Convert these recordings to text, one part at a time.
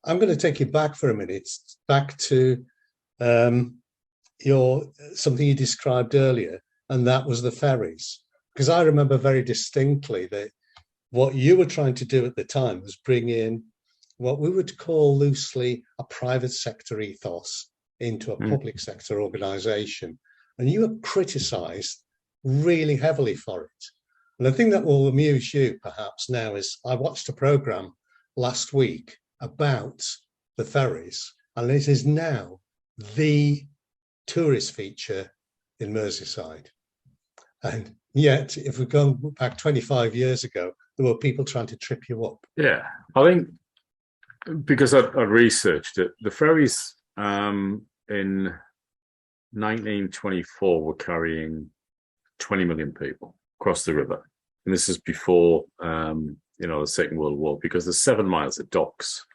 I'm going to take you back for a minute, back to something you described earlier, and that was the ferries. Because I remember very distinctly that what you were trying to do at the time was bring in what we would call loosely a private sector ethos into a public sector organisation. And you were criticised really heavily for it. And the thing that will amuse you perhaps now is I watched a programme last week about the ferries, and it is now the tourist feature in Merseyside. And yet, if we go back 25 years ago, there were people trying to trip you up. Yeah, I think because I researched it, the ferries in 1924 were carrying 20 million people across the river. And this is before, the Second World War, because there's 7 miles of docks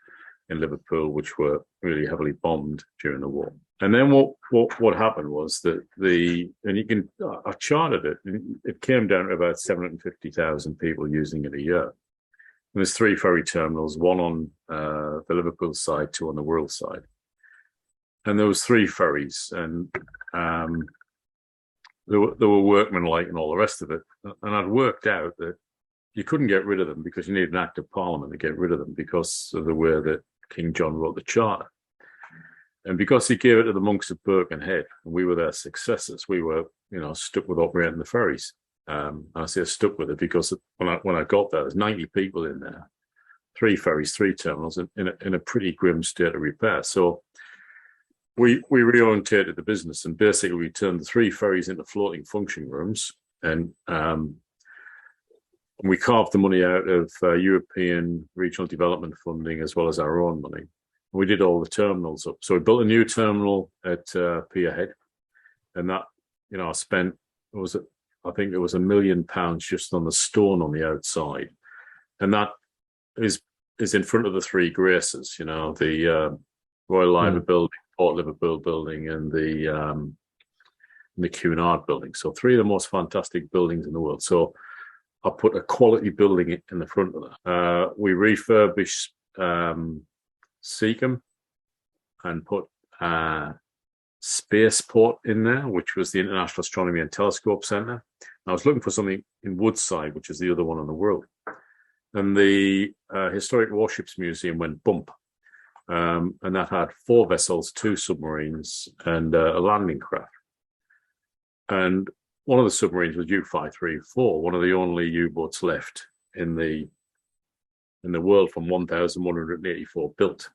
in Liverpool, which were really heavily bombed during the war. And then what happened was that I charted it, and it came down to about 750,000 people using it a year. And there's 3 ferry terminals, one on the Liverpool side, 2 on the Wirral side. And there was 3 ferries, and there were workmen-like and all the rest of it. And I'd worked out that you couldn't get rid of them because you needed an act of parliament to get rid of them because of the way that King John wrote the charter. And because he gave it to the monks of Birkenhead, and we were their successors, we were, stuck with operating the ferries. And I say stuck with it because when I got there, there's 90 people in there, 3 ferries, 3 terminals in a pretty grim state of repair. So we reorientated the business, and basically we turned the 3 ferries into floating function rooms, and we carved the money out of European regional development funding as well as our own money. We did all the terminals up. So we built a new terminal at Pierhead, and that, I spent, I think it was £1 million just on the stone on the outside. And that is in front of the 3 Graces, the Royal Liver Building, Port Liverpool Building, and the Cunard Building. So 3 of the most fantastic buildings in the world. So I put a quality building in the front of that. We refurbished Seacombe and put Spaceport in there, which was the International Astronomy and Telescope Centre. I was looking for something in Woodside, which is the other one in the world. And the Historic Warships Museum went bump. And that had 4 vessels, 2 submarines, and a landing craft. And one of the submarines was U-534, one of the only U-boats left in the world from 1,184 built.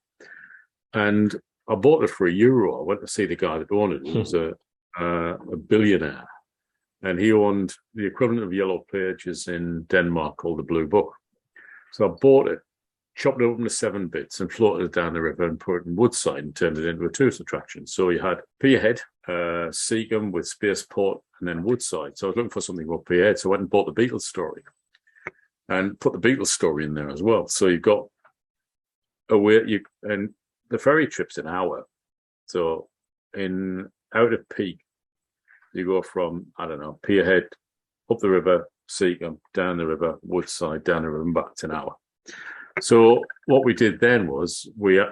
And I bought it for €1. I went to see the guy that owned it. He was a billionaire. And he owned the equivalent of Yellow Pages in Denmark called the Blue Book. So I bought it, chopped it up into 7 bits and floated it down the river and put it in Woodside and turned it into a tourist attraction. So you had Pierhead, Seacombe with Spaceport, and then Woodside. So I was looking for something about Pierhead. So I went and bought the Beatles story and put the Beatles story in there as well. So you've got and the ferry trip's an hour. So out of peak, you go from, Pierhead, up the river, Seacombe, down the river, Woodside, down the river, and back. It's an hour. So what we did then was we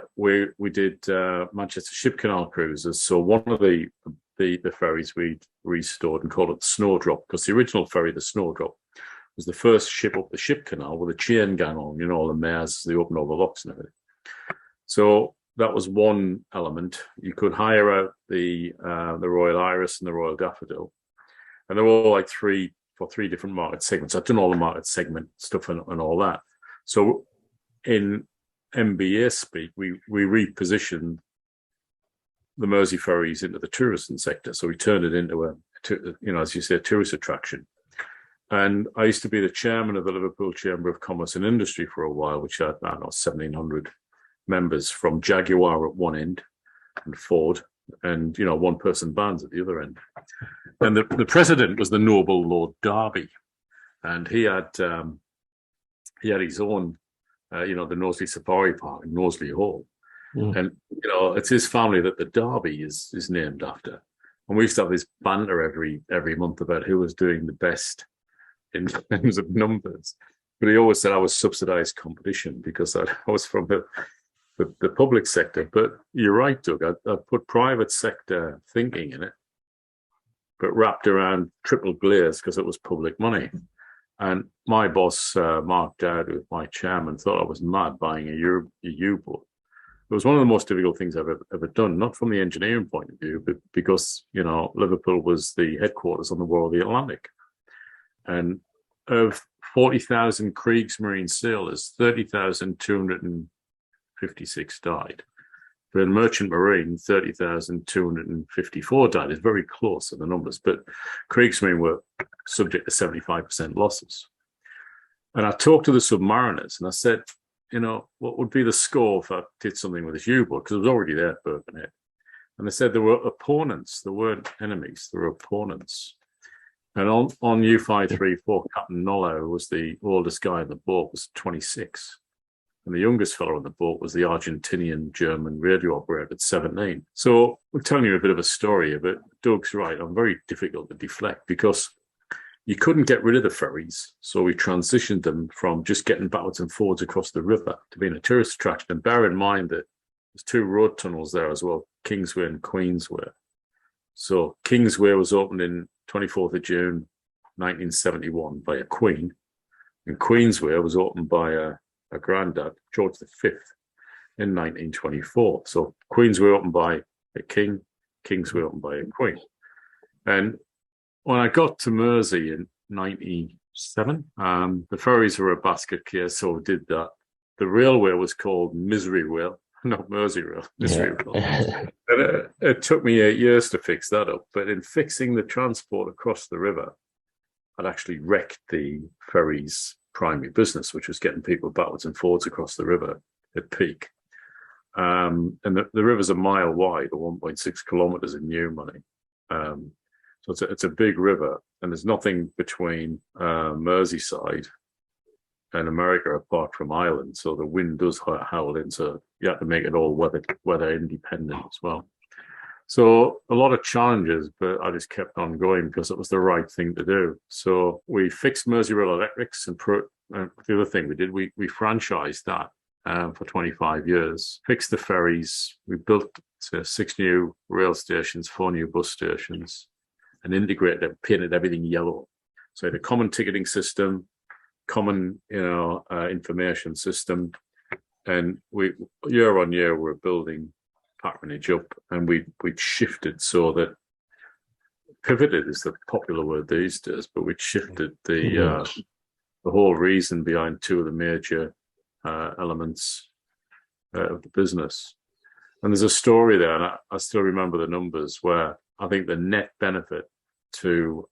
did Manchester Ship Canal cruises. So one of the ferries we restored and called it the Snowdrop, because the original ferry, the Snowdrop, was the first ship up the Ship Canal with a chain gang on, all the mares, they opened all the locks and everything. So that was one element. You could hire out the Royal Iris and the Royal Daffodil, and they were all like 3 different market segments. I've done all the market segment stuff and all that. So in MBA speak, we repositioned the Mersey ferries into the tourism sector. So we turned it into as you say, a tourist attraction. And I used to be the chairman of the Liverpool Chamber of Commerce and Industry for a while, which had, 1,700 members from Jaguar at one end and Ford and, 1-person bands at the other end. And the president was the Noble Lord Derby. And he had his own, the Knowsley Safari Park in Knowsley Hall. Mm. And, it's his family that the Derby is named after. And we used to have this banter every month about who was doing the best in terms of numbers. But he always said I was subsidized competition because I was from the public sector. But you're right, Doug. I put private sector thinking in it, but wrapped around triple glaze because it was public money. And my boss, Mark Dowd, who was my chairman, thought I was mad buying a U-boat. It was one of the most difficult things I've ever done, not from the engineering point of view, but because, you know, Liverpool was the headquarters on the War of the Atlantic. And of 40,000 Kriegsmarine sailors, 30,256 died. For the merchant marine, 30,254 died. It's very close to the numbers, but Kriegsmarine were subject to 75% losses. And I talked to the submariners and I said, you know, what would be the score if I did something with this U-boat? Because it was already there at Birkenhead. And they said there were opponents. There weren't enemies. There were opponents. And on U534, Captain Nollo, who was the oldest guy in the boat, was 26. And the youngest fellow on the boat was the Argentinian-German radio operator at 17. So I'm telling you a bit of a story, but Doug's right. I'm very difficult to deflect because you couldn't get rid of the ferries. So we transitioned them from just getting backwards and forwards across the river to being a tourist attraction. And bear in mind that there's two road tunnels there as well, Kingsway and Queensway. So Kingsway was opened in 24th of June, 1971 by a Queen. And Queensway was opened by a granddad, George V, in 1924. So Queensway opened by a king, Kingsway opened by a queen. And when I got to Mersey in 97, the ferries were a basket case, so we did that. The railway was called Misery Rail, not Merseyrail, Misery Rail. And it took me 8 years to fix that up. But in fixing the transport across the river, I'd actually wrecked the ferries' primary business, which was getting people backwards and forwards across the river at peak. And the river's a mile wide, or 1.6 kilometers in new money. So it's a big river, and there's nothing between Merseyside and America apart from Ireland. So the wind does howl in, so you have to make it all weather independent as well. So a lot of challenges, but I just kept on going because it was the right thing to do. So we fixed Merseyrail Electrics, and the other thing we did, we franchised that for 25 years, fixed the ferries. We built 6 new rail stations, 4 new bus stations, and integrated and painted everything yellow. So had a common ticketing system, common, information system, and we year on year we're building patronage up, and we'd shifted so that pivoted is the popular word these days, but we'd shifted the whole reason behind 2 of the major elements of the business. And there's a story there, and I still remember the numbers, where I think the net benefit to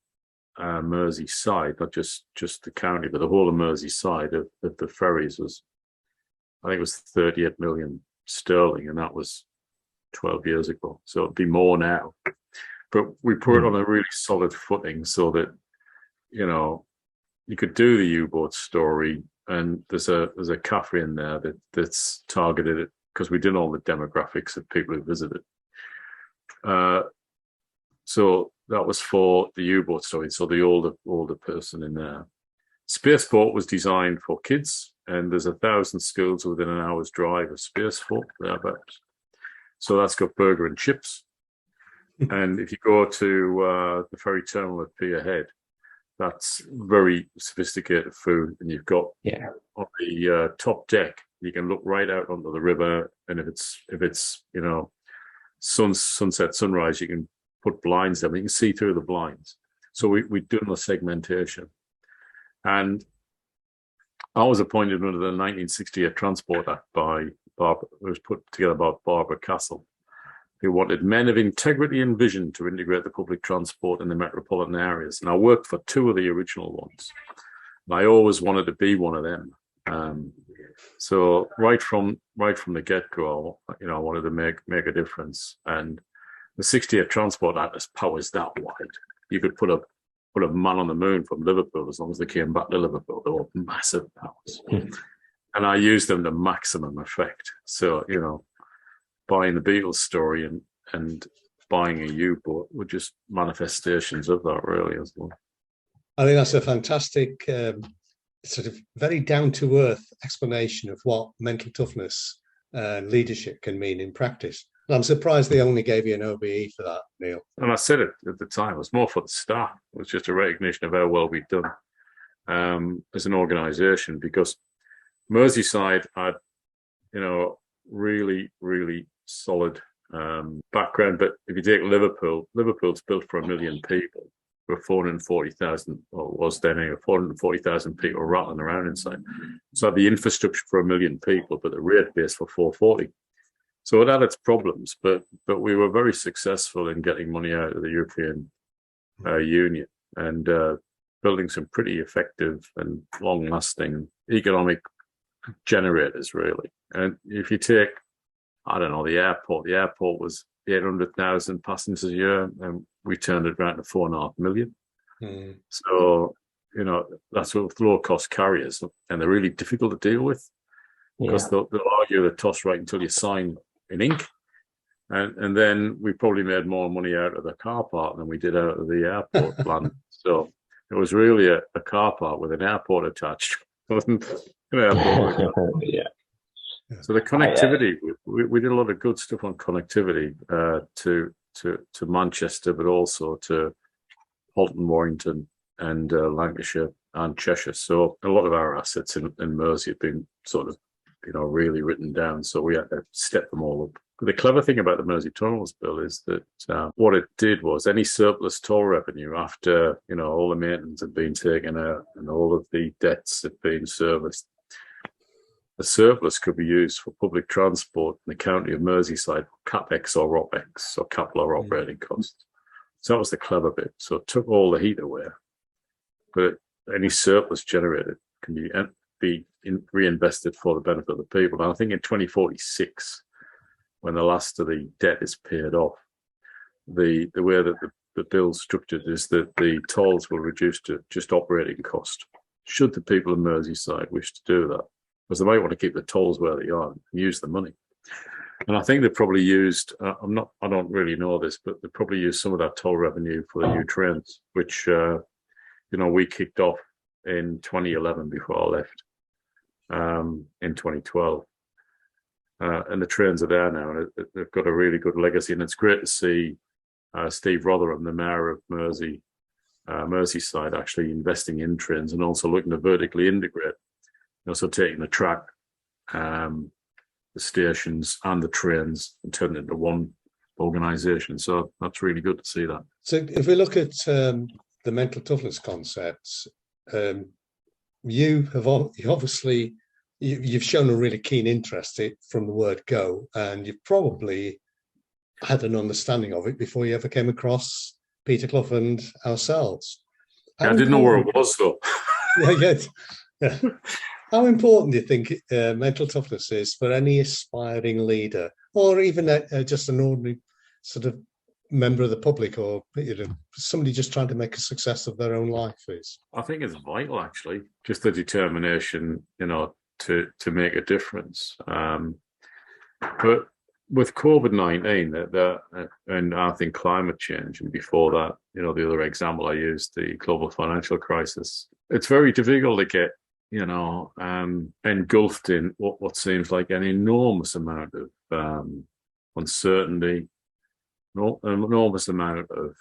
Merseyside, not just the county, but the whole of Merseyside of the ferries was, I think it was 38 million sterling, and that was 12 years ago. So it'd be more now. But we put it on a really solid footing so that, you could do the U-boat story, and there's a cafe in there that's targeted at, because we did all the demographics of people who visited. So that was for the U-boat story, so the older person in there. Spaceport was designed for kids, and there's 1,000 schools within an hour's drive of Spaceport, thereabouts. So that's got burger and chips. And if you go to the ferry terminal at Pierhead, that's very sophisticated food. And you've got on the top deck, you can look right out onto the river. And if it's sunset, sunrise, you can put blinds there. You can see through the blinds. So we're doing the segmentation. And I was appointed under the 1968 Transport Act by Barbara. It was put together by Barbara Castle, who wanted men of integrity and vision to integrate the public transport in the metropolitan areas. And I worked for 2 of the original ones. And I always wanted to be one of them. So right from the get-go, I wanted to make a difference. And the 68 Transport Act has powers that wide. You could put a man on the moon from Liverpool as long as they came back to Liverpool. They were massive powers. And I used them to maximum effect. So, buying the Beatles story and buying a U-boat were just manifestations of that, really, as well. I think that's a fantastic, sort of very down-to-earth explanation of what mental toughness leadership can mean in practice. And I'm surprised they only gave you an OBE for that, Neil. And I said it at the time, it was more for the staff. It was just a recognition of how well we'd done as an organisation, because Merseyside had, really, really solid background. But if you take Liverpool, Liverpool's built for 1 million people. There were 440,000, or was then 440,000 people rattling around inside. So the infrastructure for 1 million people, but the rate base for 440. So it had its problems, but we were very successful in getting money out of the European Union and building some pretty effective and long-lasting economic generators, really. And if you take, I don't know, the airport was 800,000 passengers a year, and we turned it around to 4.5 million. Mm. So, that's with low-cost carriers, and they're really difficult to deal with because they'll argue the toss right until you sign in ink. And then we probably made more money out of the car park than we did out of the airport land. So it was really a car park with an airport attached. It wasn't an airport. Yeah. So the connectivity, we did a lot of good stuff on connectivity to Manchester, but also to Halton, Warrington, and Lancashire and Cheshire. So a lot of our assets in Mersey have been sort of, really written down. So we had to step them all up. But the clever thing about the Mersey Tunnels bill is that what it did was any surplus toll revenue after, all the maintenance had been taken out and all of the debts had been serviced, the surplus could be used for public transport in the county of Merseyside, CapEx or OpEx, or capital or operating costs. So that was the clever bit. So it took all the heat away, but any surplus generated can be reinvested for the benefit of the people. And I think in 2046, when the last of the debt is paid off, the way that the bill's structured is that the tolls will reduce to just operating cost, should the people of Merseyside wish to do that, because they might want to keep the tolls where they are and use the money. And I think they probably used, I don't really know this, but they probably used some of that toll revenue for the new trains, which, we kicked off in 2011 before I left, in 2012. And the trains are there now, and they've got a really good legacy. And it's great to see Steve Rotherham, the mayor of Merseyside, actually investing in trains and also looking to vertically integrate. So taking the track, the stations, and the trains and turning it into one organisation. So that's really good to see that. So if we look at the mental toughness concepts, you've shown a really keen interest from the word go, and you've probably had an understanding of it before you ever came across Peter Clough and ourselves. I didn't know where it was, though. Yeah. How important do you think mental toughness is for any aspiring leader, or even just an ordinary sort of member of the public, or somebody just trying to make a success of their own life is? I think it's vital, actually, just the determination, to make a difference. But with COVID-19, and I think climate change, and before that, the other example I used, the global financial crisis, it's very difficult to get engulfed in what seems like an enormous amount of uncertainty, an enormous amount of,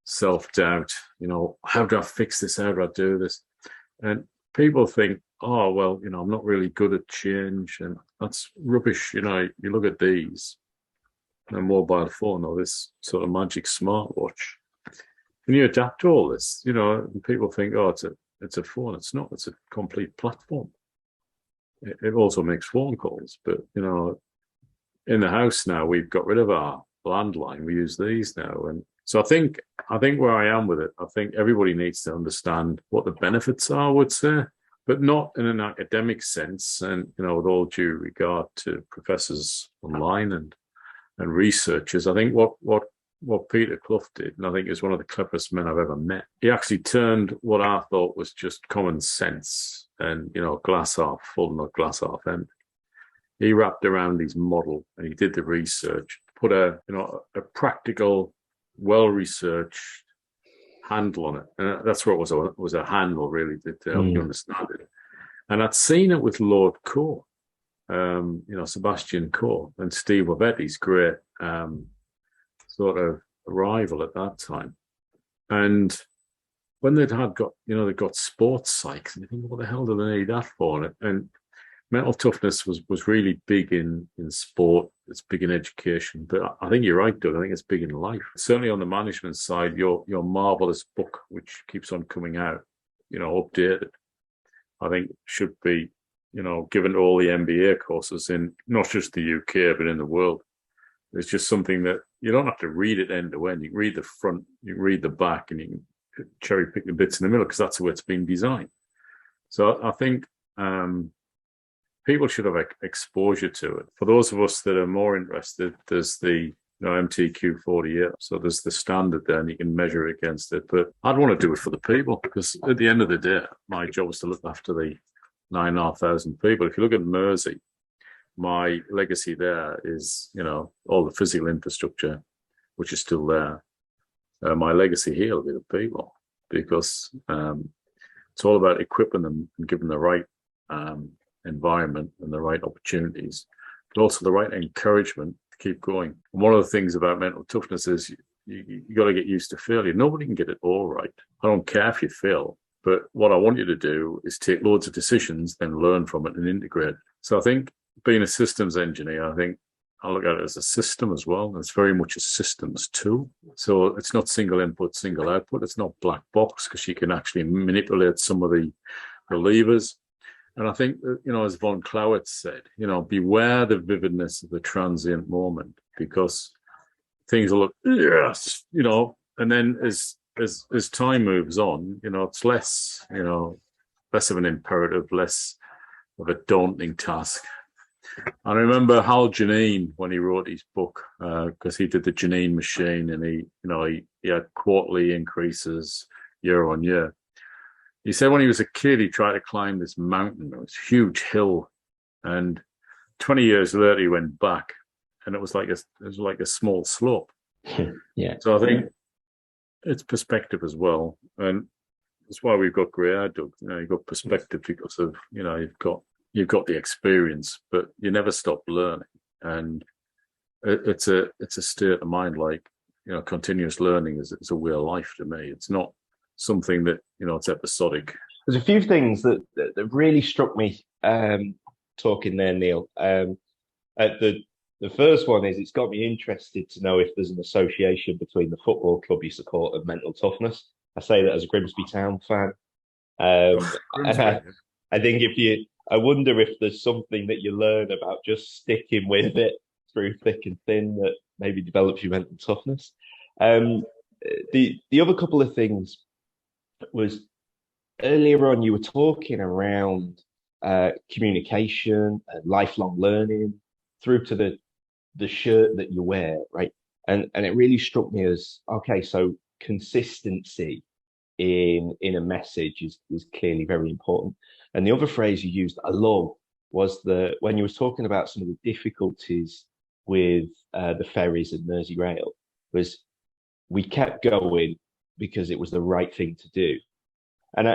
self-doubt, how do I fix this? How do I do this? And people think, oh, well, I'm not really good at change. And that's rubbish. You look at these, a mobile phone or this sort of magic smartwatch, and you adapt to all this, and people think, oh, it's a phone. It's not. It's a complete platform. It also makes phone calls. But, in the house now, we've got rid of our landline. We use these now. And so I think where I am with it, I think everybody needs to understand what the benefits are, I would say, but not in an academic sense. And, with all due regard to professors online and researchers, I think what Peter Clough did, and I think is one of the cleverest men I've ever met, he actually turned what I thought was just common sense and, glass half full, not glass half empty. He wrapped around his model and he did the research, put a practical, well-researched handle on it. And that's what it was a handle, really, to help you understand it. And I'd seen it with Lord Coe. Sebastian Coe and Steve Obetti's great sort of arrival at that time. And when they got sports psych, and you think, what the hell do they need that for? And mental toughness was really big in sport. It's big in education, but I think you're right, Doug. I think it's big in life. Certainly on the management side, your marvelous book, which keeps on coming out, updated, I think should be, given to all the MBA courses in not just the UK but in the world. It's just something that you don't have to read it end to end. You can read the front, you can read the back, and you can cherry pick the bits in the middle because that's the way it's been designed. So I think people should have exposure to it. For those of us that are more interested, there's the MTQ 48. So there's the standard there and you can measure it against it. But I'd want to do it for the people because at the end of the day, my job is to look after the 9,500 people. If you look at Mersey, my legacy there is, all the physical infrastructure, which is still there. My legacy here will be the people because it's all about equipping them and giving them the right environment and the right opportunities, but also the right encouragement to keep going. And one of the things about mental toughness is you got to get used to failure. Nobody can get it all right. I don't care if you fail, but what I want you to do is take loads of decisions, then learn from it and integrate. So I think being a systems engineer, I think I look at it as a system as well. It's very much a systems tool. So it's not single input, single output. It's not black box because you can actually manipulate some of the levers. And I think, as von Clausewitz said, beware the vividness of the transient moment because things will look, yes, and then as time moves on, it's less of an imperative, less of a daunting task. I remember Hal Janine when he wrote his book, because he did the Janine machine and he had quarterly increases year on year. He said when he was a kid, he tried to climb this mountain. It was a huge hill. And 20 years later, he went back and it was like a small slope. Yeah. So I think it's perspective as well. And that's why we've got grey hair, Doug. You've got perspective because of, you've got the experience, but you never stop learning. And it's a state of mind, like, continuous learning is a way of life to me. It's not something that, it's episodic. There's a few things that really struck me talking there, Neil. The first one is it's got me interested to know if there's an association between the football club you support and mental toughness. I say that as a Grimsby Town fan. I think I wonder if there's something that you learn about just sticking with it through thick and thin that maybe develops your mental toughness. The other couple of things was earlier on you were talking around communication and lifelong learning through to the shirt that you wear, right? And it really struck me as, okay, so consistency in a message is clearly very important. And the other phrase you used I love was when you were talking about some of the difficulties with the ferries and Merseyrail, was we kept going because it was the right thing to do. And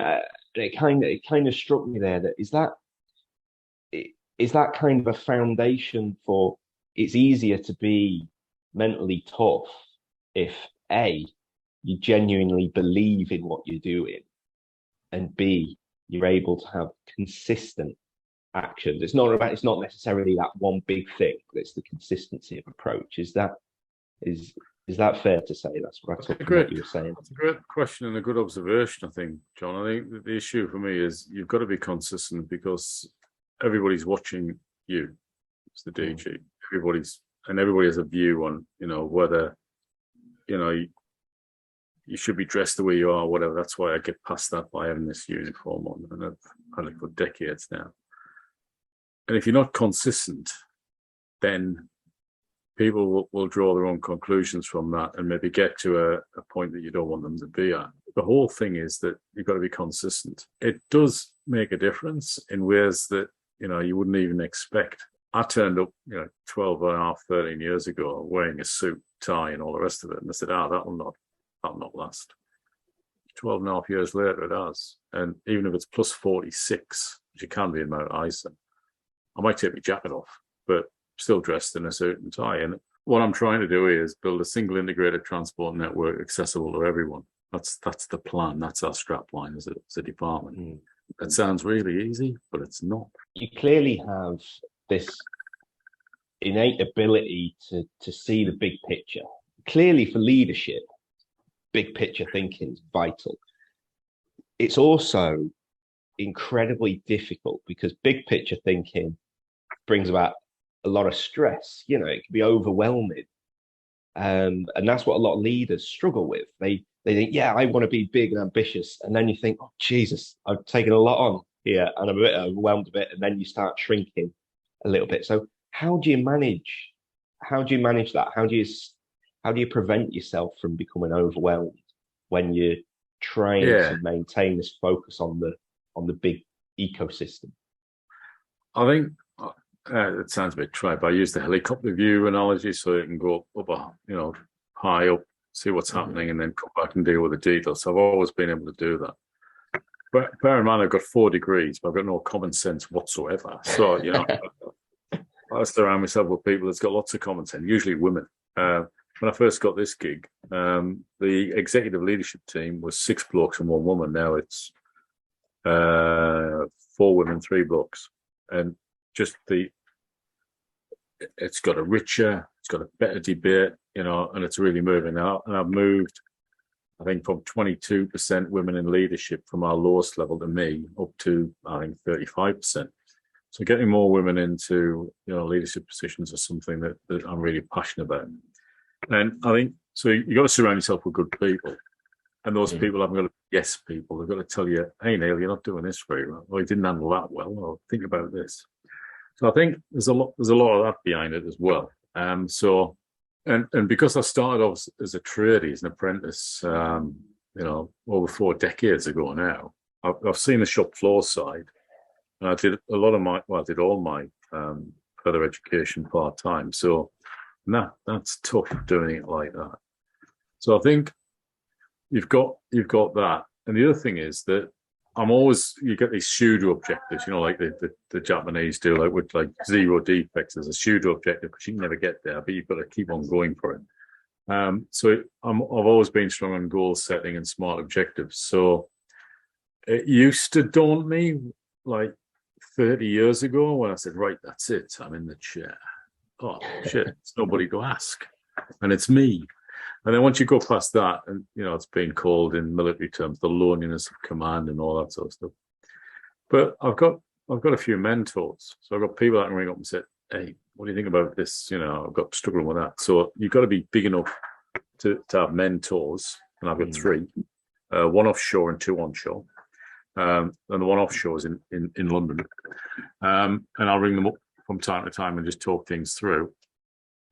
it kind of struck me there that is that kind of a foundation for it's easier to be mentally tough if A, you genuinely believe in what you're doing, and B, you're able to have consistent actions. It's not necessarily that one big thing, but it's the consistency of approach. Is that fair to say? That's what you were saying. That's a great question and a good observation, I think, John. I think that the issue for me is you've got to be consistent because everybody's watching you. It's the DG. Everybody has a view on, whether, you should be dressed the way you are, whatever. That's why I get past that by having this uniform on, and I've had it for decades now. And if you're not consistent, then people will draw their own conclusions from that and maybe get to a point that you don't want them to be at. The whole thing is that you've got to be consistent. It does make a difference in ways that, you wouldn't even expect. I turned up, 12 and a half, 13 years ago, wearing a suit, tie, and all the rest of it. And I said, that'll not last. 12 and a half years later, it has. And even if it's plus 46, which it can be in Mount Isa, I might take my jacket off, but still dressed in a suit and tie. And what I'm trying to do is build a single integrated transport network accessible to everyone. That's the plan. That's our strap line as a department. It sounds really easy, but it's not. You clearly have this innate ability to see the big picture. Clearly, for leadership, big picture thinking is vital. It's also incredibly difficult because big picture thinking brings about a lot of stress. You know, it can be overwhelming. And that's what a lot of leaders struggle with. They think, yeah, I want to be big and ambitious. And then you think, oh, Jesus, I've taken a lot on here and I'm a bit overwhelmed a bit. And then you start shrinking a little bit. So how do you manage that? How do you prevent yourself from becoming overwhelmed when you're trying to maintain this focus on the big ecosystem? I think it sounds a bit trite, but I use the helicopter view analogy, so you can go up, high up, see what's happening, and then come back and deal with the details. So I've always been able to do that. But bear in mind, I've got 4 degrees, but I've got no common sense whatsoever. So, I surround myself with people that's got lots of common sense, usually women. When I first got this gig, the executive leadership team was 6 blokes and 1 woman. Now it's 4 women, 3 blokes. And just it's got a richer, it's got a better debate, and it's really moving out. And I've moved, I think, from 22% women in leadership from our lowest level to me up to, I think, 35%. So getting more women into, leadership positions is something that I'm really passionate about. And I think, so you got to surround yourself with good people. And those people haven't got to be yes people. They've got to tell you, hey, Neil, you're not doing this very well. Or you didn't handle that well. Or think about this. So I think there's a lot of that behind it as well. And because I started off as a tradie, as an apprentice, over 4 decades ago now, I've seen the shop floor side. And I did I did all my further education part-time. So that's tough doing it like that. So I think you've got that. And the other thing is that you get these pseudo objectives, like the Japanese do, like with like 0 defects as a pseudo objective, because you can never get there, but you've got to keep on going for it. So I've always been strong on goal setting and smart objectives. So it used to daunt me like 30 years ago when I said, right, that's it, I'm in the chair. Oh, shit, it's nobody to ask. And it's me. And then once you go past that, and it's been called in military terms the loneliness of command and all that sort of stuff. But I've got a few mentors. So I've got people that can ring up and say, hey, what do you think about this? I've got struggling with that. So you've got to be big enough to have mentors. And I've got 3, 1 offshore and 2 onshore. And the 1 offshore is in London. And I'll ring them up from time to time and just talk things through.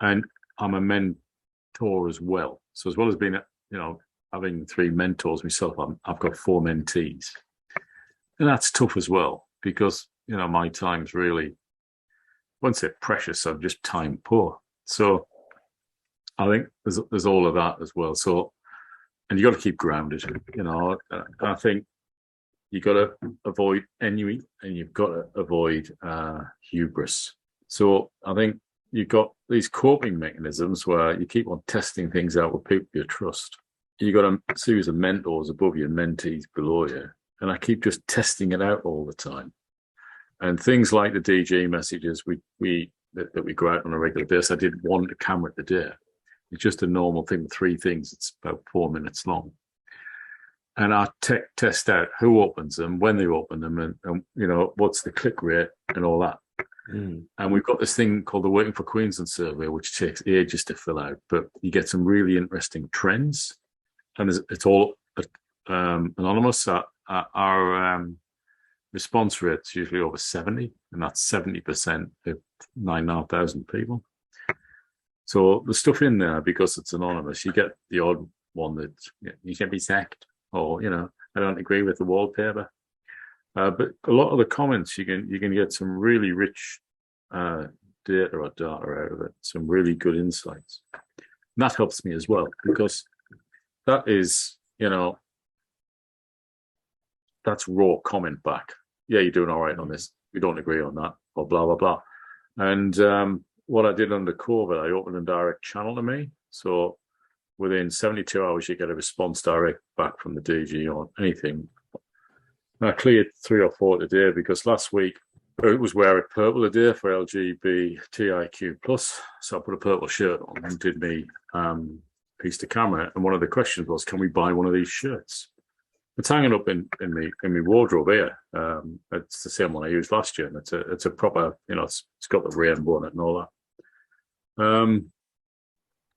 And I'm a mentor as well. So as well as being, having 3 mentors myself, I've got 4 mentees. And that's tough as well because, my time's really, I wouldn't say precious, I'm just time poor. So I think there's all of that as well. So, and you got to keep grounded, I think you got to avoid ennui and you've got to avoid hubris. So I think you've got these coping mechanisms where you keep on testing things out with people you trust. You've got a series of mentors above you and mentees below you. And I keep just testing it out all the time. And things like the DG messages that we go out on a regular basis, I did 1 camera a day. It's just a normal thing with 3 things. It's about 4 minutes long. And I test out who opens them, when they open them, and what's the click rate and all that. And we've got this thing called the Working for Queensland survey, which takes ages to fill out, but you get some really interesting trends. And it's all anonymous. Our response rate's usually over 70, and that's 70% of 9,500 people. So the stuff in there, because it's anonymous, you get the odd one that you can be sacked, or I don't agree with the wallpaper. But a lot of the comments, you can get some really rich data out of it, some really good insights. And that helps me as well, because that is, that's raw comment back. Yeah, you're doing all right on this. We don't agree on that. or blah, blah, blah. And what I did under COVID, I opened a direct channel to me. So within 72 hours, you get a response direct back from the DG on anything. And I cleared 3 or 4 today because last week it was wear it purple a day for LGBTIQ+. So I put a purple shirt on and did me piece to camera. And one of the questions was, can we buy one of these shirts? It's hanging up in my wardrobe here. It's the same one I used last year. And it's a proper, it's got the rainbow on it and all that.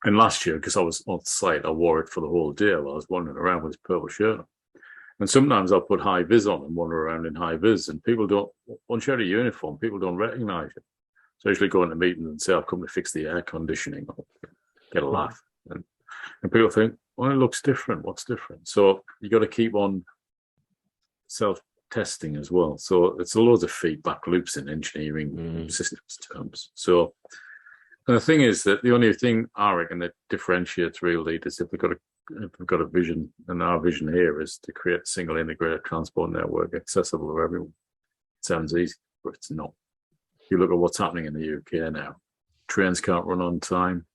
And last year, because I was on site, I wore it for the whole day while I was wandering around with this purple shirt on. And sometimes I'll put high vis on and wander around in high vis, and people don't, once you're out of uniform, people don't recognize you. So I usually go into meetings and say, I've come to fix the air conditioning, or get a laugh. And people think, well, it looks different. What's different? So you got to keep on self-testing as well. So it's loads of feedback loops in engineering systems terms. So and the thing is that the only thing I reckon that differentiates real leaders, if we've got a vision, and our vision here is to create a single integrated transport network accessible to everyone. It sounds easy, but it's not. You look at what's happening in the UK now. Trains can't run on time,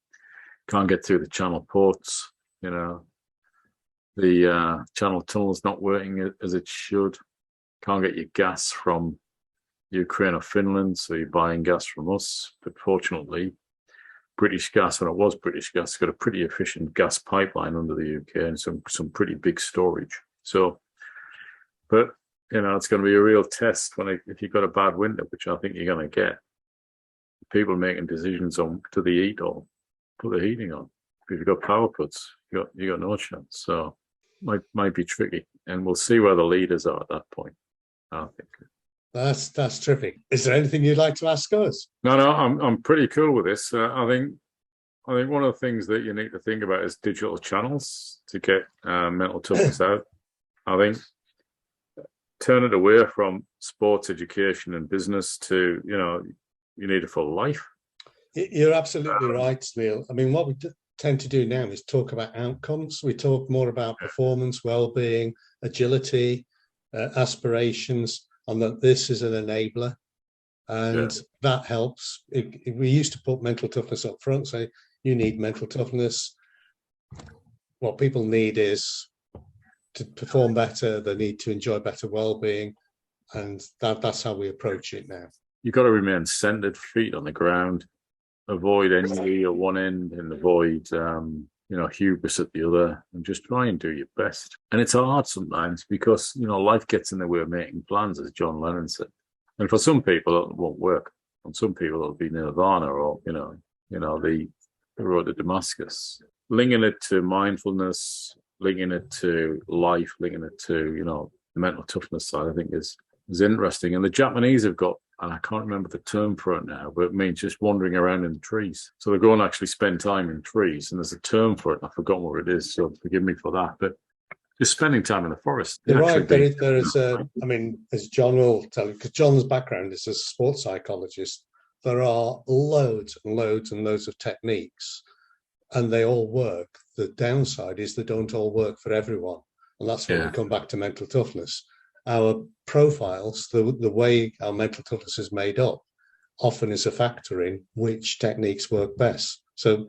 can't get through the channel ports, the channel tunnel's not working as it should, can't get your gas from Ukraine or Finland, so you're buying gas from us. But fortunately, British Gas, when it was British Gas, got a pretty efficient gas pipeline under the UK and some pretty big storage. So, but it's going to be a real test if you've got a bad winter, which I think you're going to get. People making decisions on do they eat or put the heating on. If you've got power cuts, you got no chance. So, might be tricky, and we'll see where the leaders are at that point. I think. That's terrific. Is there anything you'd like to ask us? No, I'm pretty cool with this. I think one of the things that you need to think about is digital channels to get mental toughness out. I think turn it away from sports, education, and business to you need it for life. You're absolutely right, Neil. I mean, what we tend to do now is talk about outcomes. We talk more about performance, well-being, agility, aspirations, and that this is an enabler, and that helps. We used to put mental toughness up front, say you need mental toughness. What people need is to perform better, they need to enjoy better well-being, and that's how we approach it now. You've got to remain centered, feet on the ground, avoid envy at one end and avoid hubris at the other, and just try and do your best. And it's hard sometimes because life gets in the way of making plans, as John Lennon said. And for some people it won't work. And some people it'll be nirvana, or the road to Damascus. Linking it to mindfulness, linking it to life, linking it to the mental toughness side, I think is interesting. And the Japanese have got, and I can't remember the term for it now, but it means just wandering around in the trees. So they go and actually spend time in trees, and there's a term for it. I've forgotten what it is, so forgive me for that. But just spending time in the forest. You're right. There is as John will tell you, because John's background is as a sports psychologist, there are loads and loads and loads of techniques, and they all work. The downside is they don't all work for everyone. And that's when we come back to mental toughness. Our profiles, the way our mental toughness is made up, often is a factor in which techniques work best. So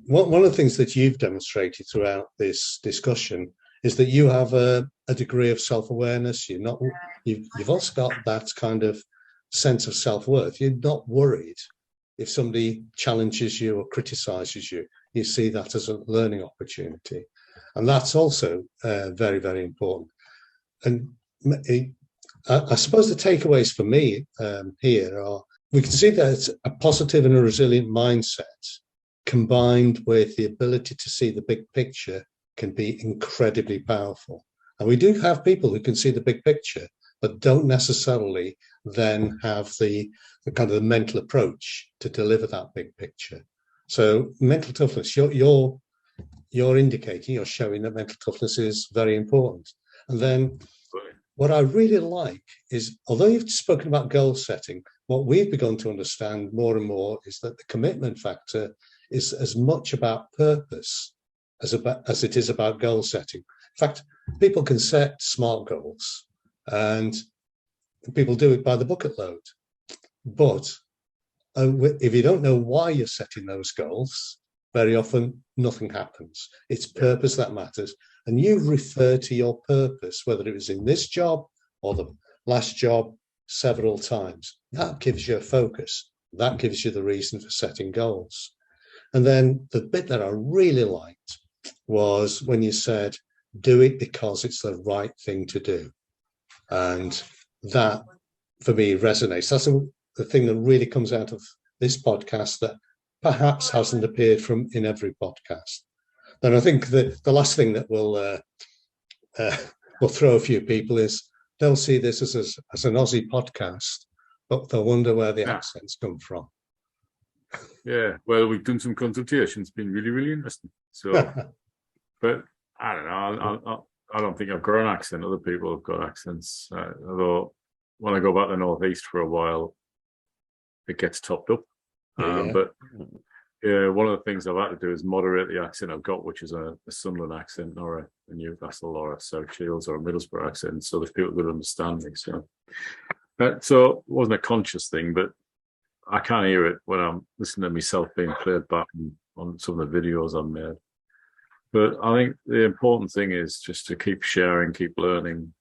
one of the things that you've demonstrated throughout this discussion is that you have a degree of self-awareness. You've also got that kind of sense of self-worth. You're not worried if somebody challenges you or criticizes you. You see that as a learning opportunity. And that's also very, very important. And I suppose the takeaways for me here are, we can see that a positive and a resilient mindset combined with the ability to see the big picture can be incredibly powerful. And we do have people who can see the big picture, but don't necessarily then have the kind of the mental approach to deliver that big picture. So mental toughness, you're indicating, you're showing that mental toughness is very important. And then what I really like is, although you've spoken about goal setting, what we've begun to understand more and more is that the commitment factor is as much about purpose as it is about goal setting. In fact, people can set smart goals, and people do it by the bucket load. But if you don't know why you're setting those goals, very often nothing happens. It's purpose that matters. And you refer to your purpose, whether it was in this job or the last job, several times. That gives you a focus. That gives you the reason for setting goals. And then the bit that I really liked was when you said, do it because it's the right thing to do. And that, for me, resonates. That's the thing that really comes out of this podcast that perhaps hasn't appeared in every podcast. And I think that the last thing that will throw a few people is they'll see this as an Aussie podcast, but they'll wonder where the accents come from. Yeah, well, we've done some consultations. It's been really, really interesting. So, but I don't know. I don't think I've got an accent. Other people have got accents. Although when I go back to the Northeast for a while, it gets topped up. But one of the things I've had to do is moderate the accent I've got, which is a Sunderland accent or a Newcastle or a South Shields or a Middlesbrough accent, so that people could understand me. So it wasn't a conscious thing, but I can't hear it when I'm listening to myself being played back on some of the videos I've made. But I think the important thing is just to keep sharing, keep learning,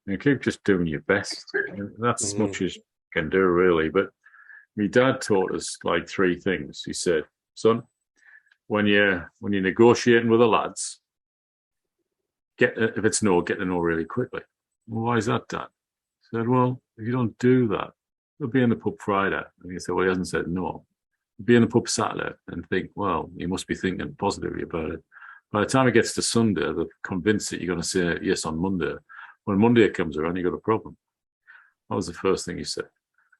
and keep just doing your best. And that's as much as you can do, really. But my dad taught us like 3 things. He said, son, when you're negotiating with the lads, if it's no, get to know really quickly. Well, why is that, Dad? I said, well, if you don't do that, they'll be in the pub Friday. And he said, well, he hasn't said no. He'll be in the pub Saturday and think, well, you must be thinking positively about it. By the time it gets to Sunday, they're convinced that you're going to say yes on Monday. When Monday comes around, you've got a problem. That was the first thing he said.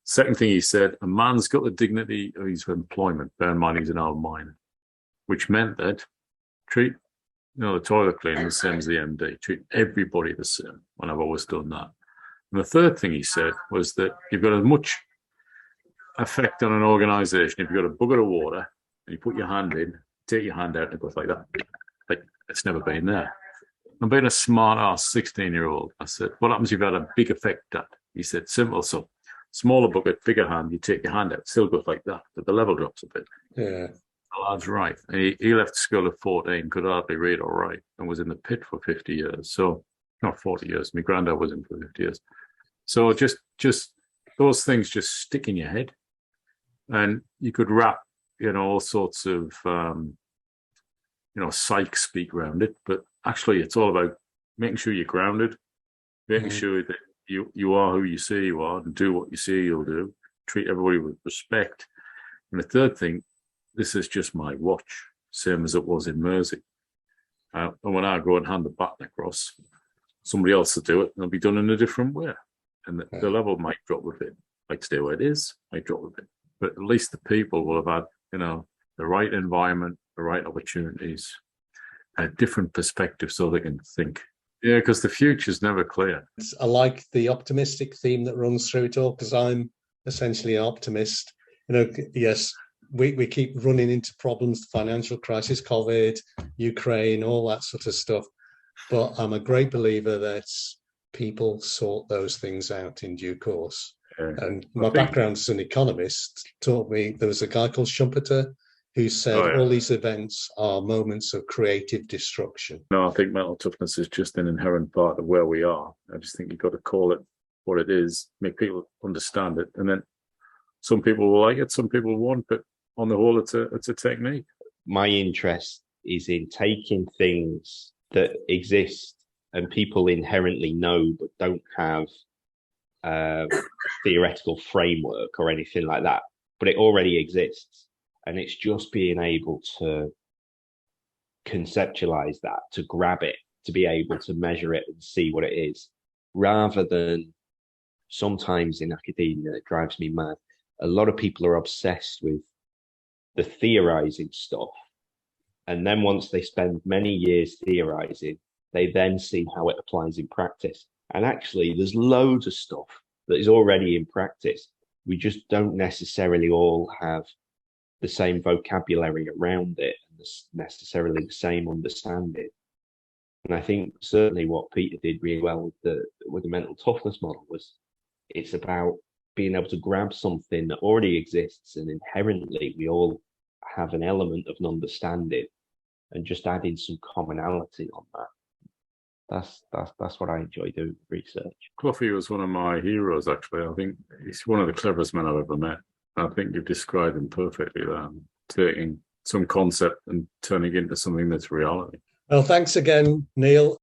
Second thing he said, a man's got the dignity of his employment. Bear in mind, he's an old miner, which meant that treat the toilet cleaner the same as the MD. Treat everybody the same, and I've always done that. And the third thing he said was that you've got as much effect on an organisation if you've got a bucket of water and you put your hand in, take your hand out and it goes like that. Like it's never been there. I'm being a smart ass 16-year-old. I said, what happens if you've had a big effect, Dad? He said, simple. So smaller bucket, bigger hand, you take your hand out, it still goes like that, but the level drops a bit. Yeah. The lad's right. And he left school at 14, could hardly read or write, and was in the pit for 50 years. So not 40 years. My granddad was in for 50 years. So just those things just stick in your head. And you could wrap, all sorts of psych speak around it, but actually it's all about making sure you're grounded, making sure that you are who you say you are and do what you say you'll do, treat everybody with respect. And the third thing, this is just my watch, same as it was in Mersey. And when I go and hand the baton across, somebody else will do it, and it'll be done in a different way. And the level might drop a bit, might stay where it is, might drop a bit. But at least the people will have had, the right environment, the right opportunities, a different perspective so they can think. Yeah, because the future's never clear. I like the optimistic theme that runs through it all, because I'm essentially an optimist. Yes, we keep running into problems, the financial crisis, COVID, Ukraine, all that sort of stuff. But I'm a great believer that people sort those things out in due course. Yeah. And my background as an economist taught me, there was a guy called Schumpeter who said all these events are moments of creative destruction. No, I think mental toughness is just an inherent part of where we are. I just think you've got to call it what it is, make people understand it. And then some people will like it, some people won't, but on the whole, it's a technique. My interest is in taking things that exist and people inherently know but don't have a theoretical framework or anything like that, but it already exists. And it's just being able to conceptualize that, to grab it, to be able to measure it and see what it is, rather than sometimes in academia, it drives me mad. A lot of people are obsessed with the theorizing stuff. And then once they spend many years theorizing, they then see how it applies in practice. And actually, there's loads of stuff that is already in practice. We just don't necessarily all have the same vocabulary around it and necessarily the same understanding. And I think certainly what Peter did really well with the mental toughness model was it's about being able to grab something that already exists and inherently we all have an element of an understanding, and just adding some commonality on that. That's what I enjoy doing with research. Cloughy was one of my heroes, actually. I think he's one of the cleverest men I've ever met. I think you've described him perfectly there, taking some concept and turning it into something that's reality. Well, thanks again, Neil.